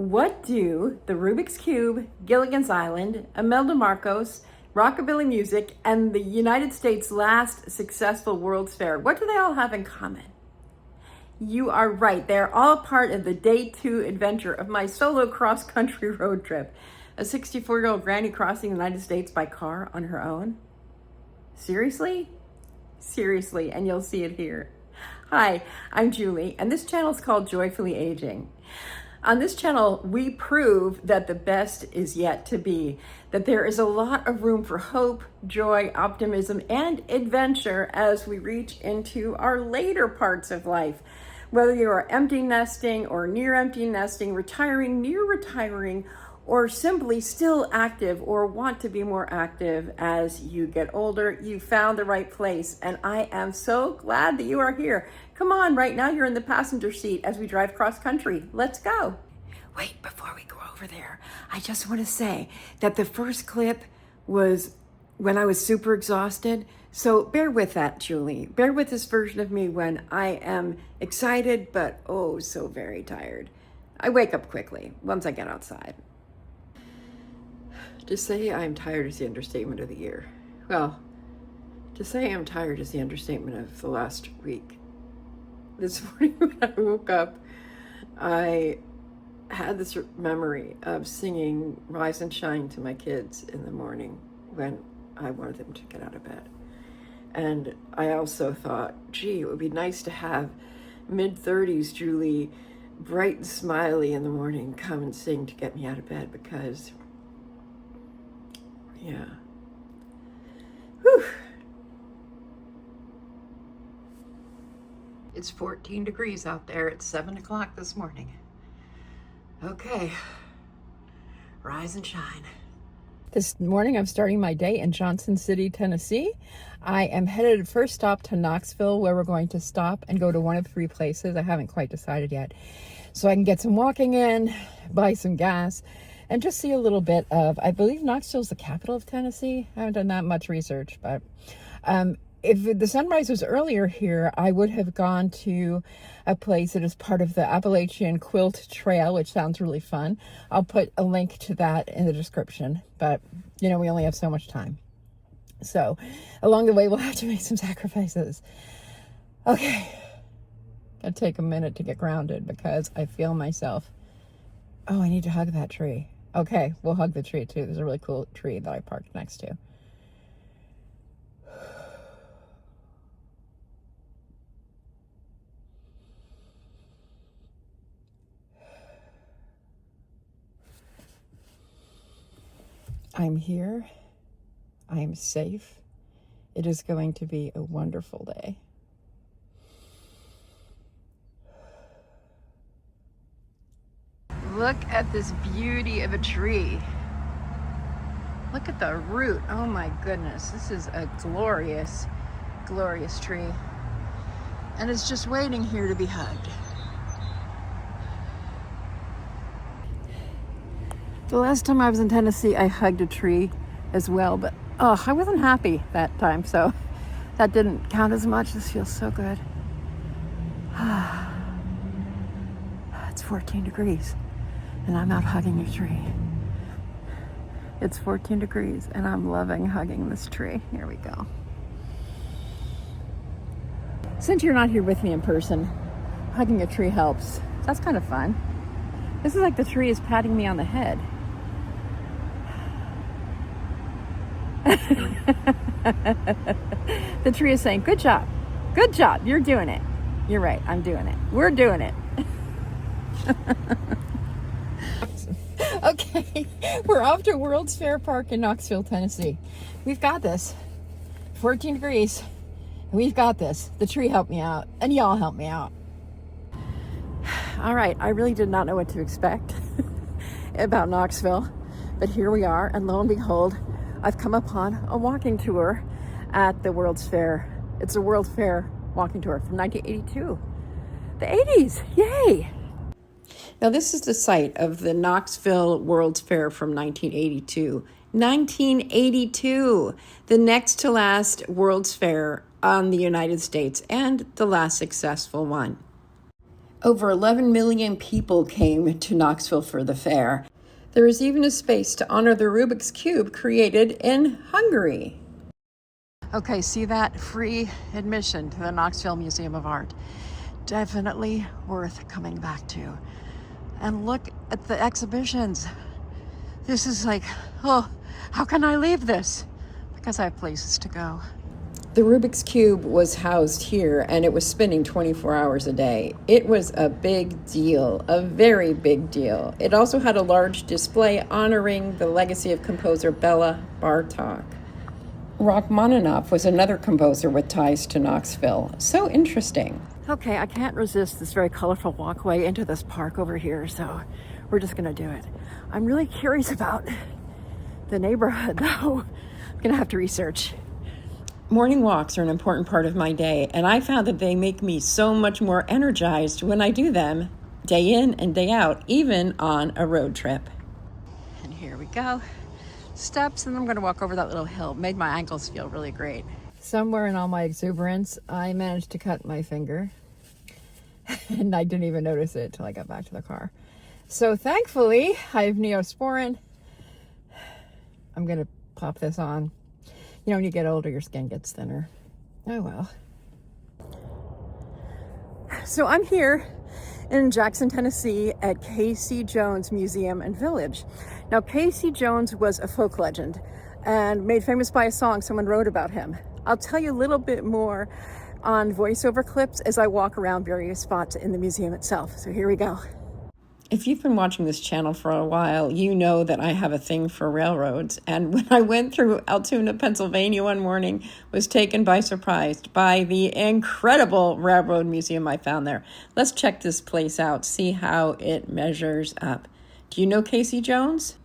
What do the Rubik's Cube, Gilligan's Island, Imelda Marcos, Rockabilly music, and the United States' last successful World's Fair, what do they all have in common? You are right. They're all part of the day 2 adventure of my solo cross-country road trip. A 64-year-old granny crossing the United States by car on her own. Seriously? Seriously, and you'll see it here. Hi, I'm Julie, and this channel is called Joyfully Aging. On this channel, we prove that the best is yet to be, that there is a lot of room for hope, joy, optimism, and adventure as we reach into our later parts of life. Whether you are empty nesting or near empty nesting, retiring, near retiring, or simply still active or want to be more active as you get older, you found the right place. And I am so glad that you are here. Come on, right now you're in the passenger seat as we drive cross country. Let's go. Wait, before we go over there, I just want to say that the first clip was when I was super exhausted. So bear with that, Julie. Bear with this version of me when I am excited, but oh, so very tired. I wake up quickly once I get outside. To say I'm tired is the understatement of the year. Well, to say I'm tired is the understatement of the last week. This morning when I woke up, I had this memory of singing Rise and Shine to my kids in the morning when I wanted them to get out of bed. And I also thought, gee, it would be nice to have mid-30s Julie, bright and smiley in the morning, come and sing to get me out of bed because, yeah. Whew. It's 14 degrees out there. It's 7 o'clock this morning. Okay, rise and shine. This morning I'm starting my day in Johnson City, Tennessee. I am headed first stop to Knoxville, where we're going to stop and go to one of 3 places. I haven't quite decided yet. So I can get some walking in, buy some gas, and just see a little bit of, I believe Knoxville's the capital of Tennessee. I haven't done that much research, but if the sunrise was earlier here, I would have gone to a place that is part of the Appalachian Quilt Trail, which sounds really fun. I'll put a link to that in the description, but you know, we only have so much time. So along the way, we'll have to make some sacrifices. Okay, gotta take a minute to get grounded because I feel myself. Oh, I need to hug that tree. Okay, we'll hug the tree too. There's a really cool tree that I parked next to. I'm here. I am safe. It is going to be a wonderful day. Look at this beauty of a tree. Look at the root. Oh my goodness. This is a glorious, glorious tree. And it's just waiting here to be hugged. The last time I was in Tennessee, I hugged a tree as well, but oh, I wasn't happy that time, so that didn't count as much. This feels so good. It's 14 degrees, and I'm out hugging a tree. It's 14 degrees, and I'm loving hugging this tree. Here we go. Since you're not here with me in person, hugging a tree helps. That's kind of fun. This is like the tree is patting me on the head. The tree is saying, good job, you're doing it. You're right, I'm doing it. We're doing it. Okay, we're off to World's Fair Park in Knoxville, Tennessee. We've got this. 14 degrees. We've got this. The tree helped me out, and y'all helped me out. All right, I really did not know what to expect about Knoxville, but here we are, and lo and behold, I've come upon a walking tour at the World's Fair. It's a World Fair walking tour from 1982. The 80s, yay! Now this is the site of the Knoxville World's Fair from 1982. 1982, the next to last World's Fair on the United States and the last successful one. Over 11 million people came to Knoxville for the fair. There is even a space to honor the Rubik's Cube created in Hungary. Okay, see that? Free admission to the Knoxville Museum of Art. Definitely worth coming back to. And look at the exhibitions. This is like, oh, how can I leave this? Because I have places to go. The Rubik's Cube was housed here and it was spinning 24 hours a day. It was a big deal, a very big deal. It also had a large display honoring the legacy of composer Bela Bartok. Rachmaninoff was another composer with ties to Knoxville. So interesting. Okay, I can't resist this very colorful walkway into this park over here, so we're just gonna do it. I'm really curious about the neighborhood, though. I'm gonna have to research. Morning walks are an important part of my day, and I found that they make me so much more energized when I do them, day in and day out, even on a road trip. And here we go. Steps, and I'm going to walk over that little hill. Made my ankles feel really great. Somewhere in all my exuberance, I managed to cut my finger, and I didn't even notice it till I got back to the car. So thankfully, I have Neosporin. I'm going to pop this on. You know, when you get older, your skin gets thinner. Oh, well. So I'm here in Jackson, Tennessee at Casey Jones Museum and Village. Now, Casey Jones was a folk legend and made famous by a song someone wrote about him. I'll tell you a little bit more on voiceover clips as I walk around various spots in the museum itself. So here we go. If you've been watching this channel for a while, you know that I have a thing for railroads. And when I went through Altoona, Pennsylvania one morning, was taken by surprise by the incredible railroad museum I found there. Let's check this place out, see how it measures up. Do you know Casey Jones?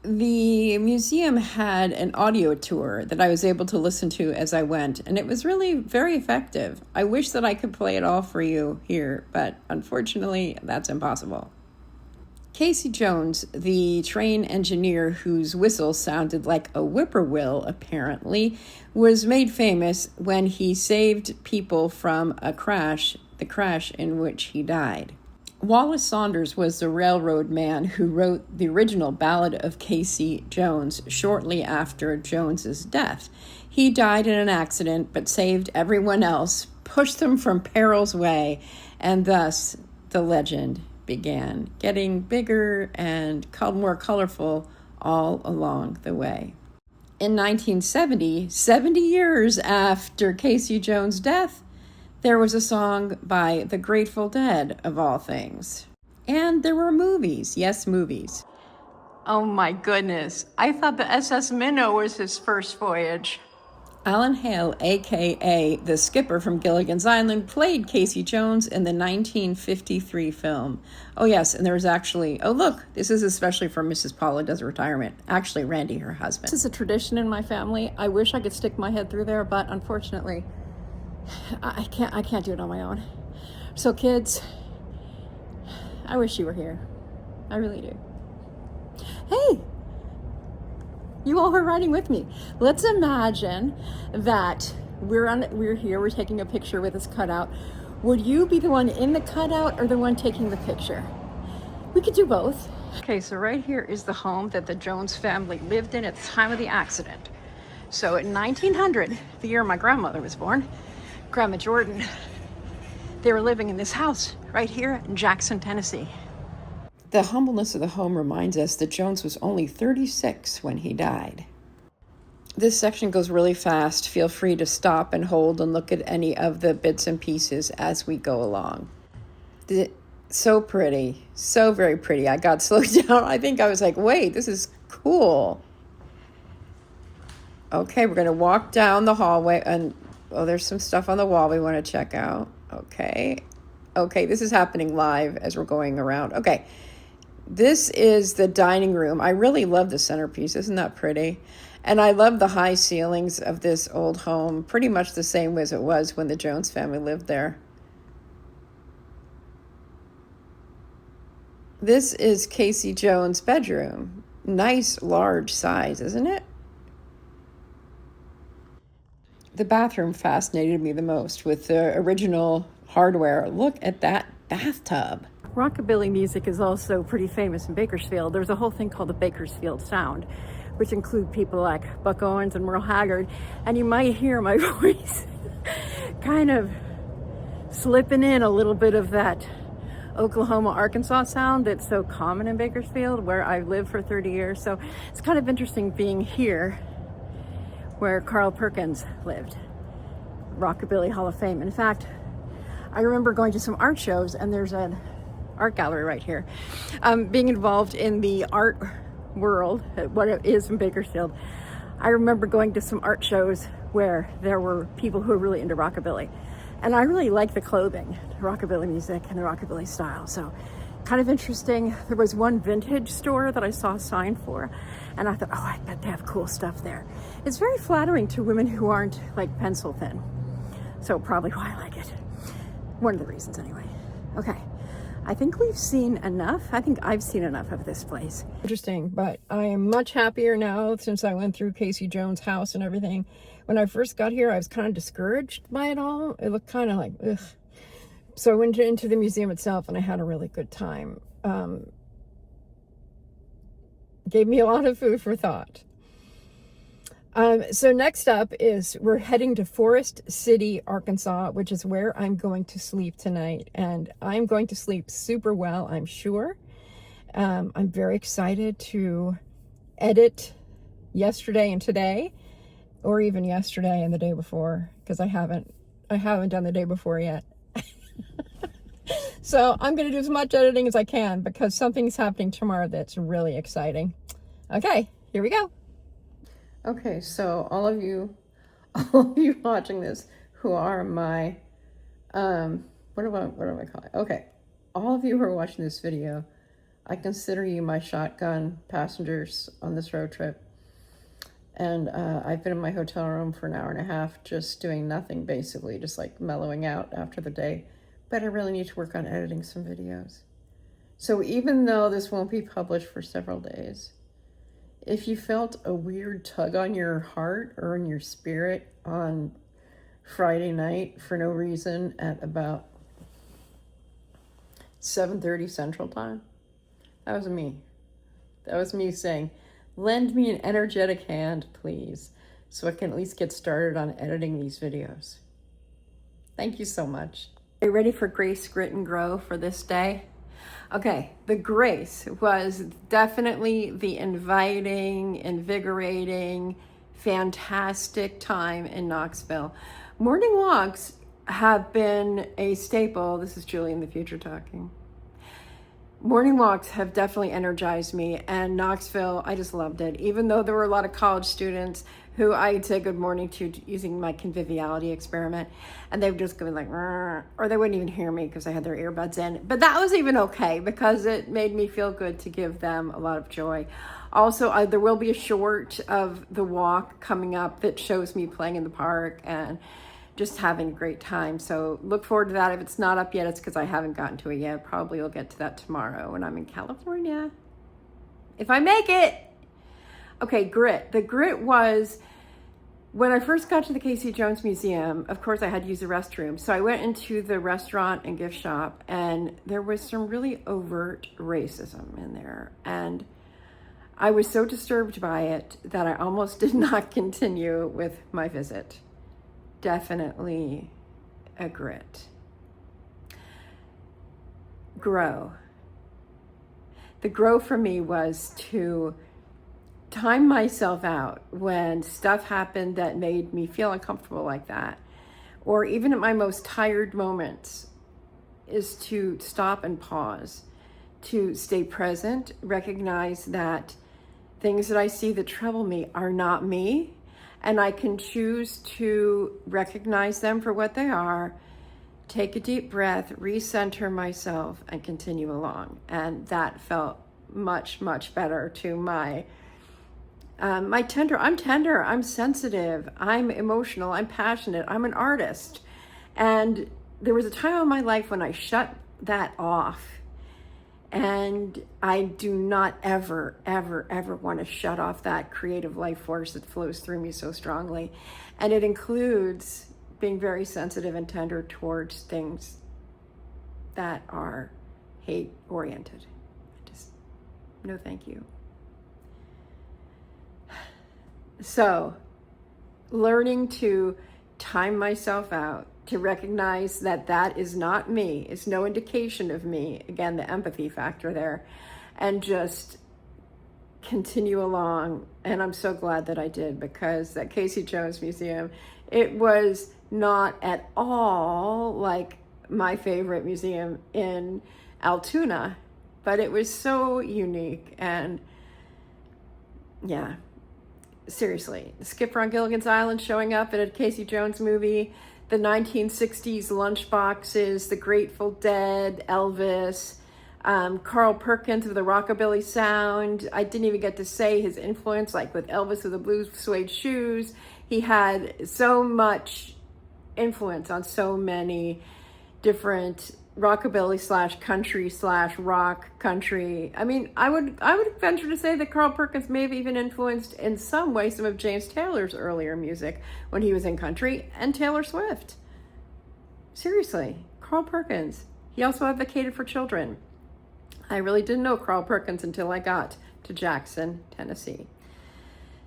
The museum had an audio tour that I was able to listen to as I went, and it was really very effective. I wish that I could play it all for you here, but unfortunately, that's impossible. Casey Jones, the train engineer whose whistle sounded like a whippoorwill, apparently, was made famous when he saved people from the crash in which he died. Wallace Saunders was the railroad man who wrote the original Ballad of Casey Jones shortly after Jones's death. He died in an accident but saved everyone else, pushed them from peril's way, and thus the legend began getting bigger and more colorful all along the way. In 1970, 70 years after Casey Jones' death, there was a song by the Grateful Dead, of all things. And there were movies. Yes, movies. Oh my goodness. I thought the SS Minnow was his first voyage. Alan Hale, a.k.a. the skipper from Gilligan's Island, played Casey Jones in the 1953 film. Oh, yes, and there was actually, oh, look, this is especially for Mrs. Paula Does Retirement. Actually, Randy, her husband. This is a tradition in my family. I wish I could stick my head through there, but unfortunately, I can't do it on my own. So, kids, I wish you were here. I really do. Hey! You all are riding with me. Let's imagine that we're here, we're taking a picture with this cutout. Would you be the one in the cutout or the one taking the picture? We could do both. Okay, so right here is the home that the Jones family lived in at the time of the accident. So in 1900, the year my grandmother was born, Grandma Jordan, they were living in this house right here in Jackson, Tennessee. The humbleness of the home reminds us that Jones was only 36 when he died. This section goes really fast. Feel free to stop and hold and look at any of the bits and pieces as we go along. So pretty, so very pretty. I got slowed down. I think I was like, wait, this is cool. Okay, we're going to walk down the hallway and, oh, there's some stuff on the wall we want to check out. Okay, this is happening live as we're going around. Okay. This is the dining room. I really love the centerpiece. Isn't that pretty? And I love the high ceilings of this old home, pretty much the same as it was when the Jones family lived there. This is Casey Jones' bedroom. Nice, large size, isn't it? The bathroom fascinated me the most with the original hardware. Look at that bathtub. Rockabilly music is also pretty famous in Bakersfield. There's a whole thing called the Bakersfield Sound, which include people like Buck Owens and Merle Haggard. And you might hear my voice kind of slipping in a little bit of that Oklahoma, Arkansas sound that's so common in Bakersfield, where I've lived for 30 years. So it's kind of interesting being here where Carl Perkins lived, Rockabilly Hall of Fame. In fact, I remember going to some art shows, and there's an art gallery right here. Being involved in the art world, what it is in Bakersfield, I remember going to some art shows where there were people who were really into rockabilly. And I really like the clothing, the rockabilly music and the rockabilly style. So kind of interesting. There was one vintage store that I saw a sign for, and I thought, oh, I bet they have cool stuff there. It's very flattering to women who aren't like pencil thin. So probably why I like it. One of the reasons anyway. Okay, I think we've seen enough. I think I've seen enough of this place. Interesting, but I am much happier now since I went through Casey Jones' house and everything. When I first got here, I was kind of discouraged by it all. It looked kind of like, ugh. So I went into the museum itself and I had a really good time. Gave me a lot of food for thought. So next up is we're heading to Forest City, Arkansas, which is where I'm going to sleep tonight. And I'm going to sleep super well, I'm sure. I'm very excited to edit yesterday and today, or even yesterday and the day before, because I haven't done the day before yet. So I'm going to do as much editing as I can because something's happening tomorrow that's really exciting. Okay, here we go. Okay, so all of you watching this who are my, what do I call it? Okay, all of you who are watching this video, I consider you my shotgun passengers on this road trip. And I've been in my hotel room for an hour and a half, just doing nothing, basically, just like mellowing out after the day. But I really need to work on editing some videos. So even though this won't be published for several days, if you felt a weird tug on your heart or in your spirit on Friday night for no reason at about 7:30 Central Time, that was me. That was me saying, lend me an energetic hand, please, so I can at least get started on editing these videos. Thank you so much. Are you ready for Grace, Grit, and Grow for this day? Okay, the grace was definitely the inviting, invigorating, fantastic time in Knoxville. Morning walks have been a staple. This is Julie in the future talking. Morning walks have definitely energized me, and Knoxville, I just loved it. Even though there were a lot of college students who I'd say good morning to using my conviviality experiment, and they would just go like, or they wouldn't even hear me because I had their earbuds in. But that was even okay because it made me feel good to give them a lot of joy. Also, there will be a short of the walk coming up that shows me playing in the park and just having a great time. So look forward to that. If it's not up yet, it's because I haven't gotten to it yet. Probably will get to that tomorrow when I'm in California, if I make it. Okay, grit. The grit was when I first got to the Casey Jones Museum, of course I had to use the restroom. So I went into the restaurant and gift shop, and there was some really overt racism in there. And I was so disturbed by it that I almost did not continue with my visit. Definitely a grit. Grow. The grow for me was to time myself out when stuff happened that made me feel uncomfortable like that, or even at my most tired moments, is to stop and pause, to stay present, recognize that things that I see that trouble me are not me, and I can choose to recognize them for what they are, take a deep breath, recenter myself, and continue along. And that felt much, much better to my I'm tender, I'm sensitive, I'm emotional, I'm passionate, I'm an artist. And there was a time in my life when I shut that off. And I do not ever, ever, ever want to shut off that creative life force that flows through me so strongly. And it includes being very sensitive and tender towards things that are hate oriented. Just no thank you. So learning to time myself out, to recognize that that is not me, is no indication of me, again, the empathy factor there, and just continue along. And I'm so glad that I did, because that Casey Jones Museum, it was not at all like my favorite museum in Altoona, but it was so unique. And yeah, seriously, Skipper on Gilligan's Island showing up in a Casey Jones movie, the 1960s lunchboxes, the Grateful Dead, Elvis, Carl Perkins with the Rockabilly sound. I didn't even get to say his influence, like with Elvis with the blue suede shoes. He had so much influence on so many different rockabilly / country / rock country. I mean, I would venture to say that Carl Perkins may have even influenced in some way some of James Taylor's earlier music when he was in country, and Taylor Swift. Seriously, Carl Perkins. He also advocated for children. I really didn't know Carl Perkins until I got to Jackson, Tennessee.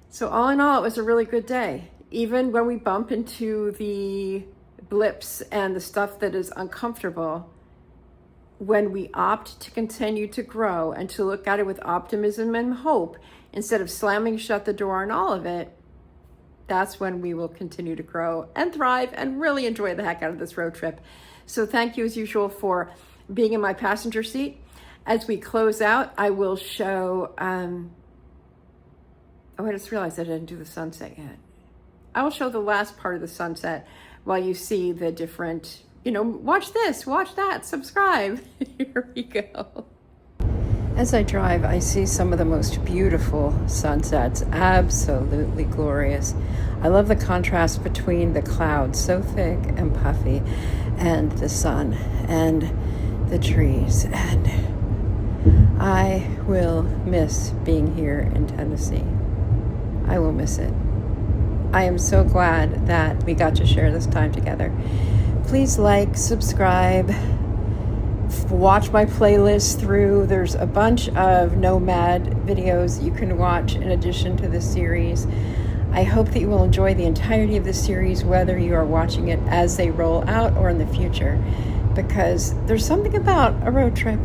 So all in all, it was a really good day. Even when we bump into the blips and the stuff that is uncomfortable, when we opt to continue to grow and to look at it with optimism and hope, instead of slamming shut the door on all of it, that's when we will continue to grow and thrive and really enjoy the heck out of this road trip. So thank you as usual for being in my passenger seat. As we close out, I will show, I just realized I didn't do the sunset yet. I will show the last part of the sunset while you see the different, watch this, watch that, subscribe. Here we go. As I drive, I see some of the most beautiful sunsets, absolutely glorious. I love the contrast between the clouds, so thick and puffy, and the sun and the trees. And I will miss being here in Tennessee. I will miss it. I am so glad that we got to share this time together. Please like, subscribe, watch my playlist through. There's a bunch of nomad videos you can watch in addition to this series. I hope that you will enjoy the entirety of this series, whether you are watching it as they roll out or in the future, because there's something about a road trip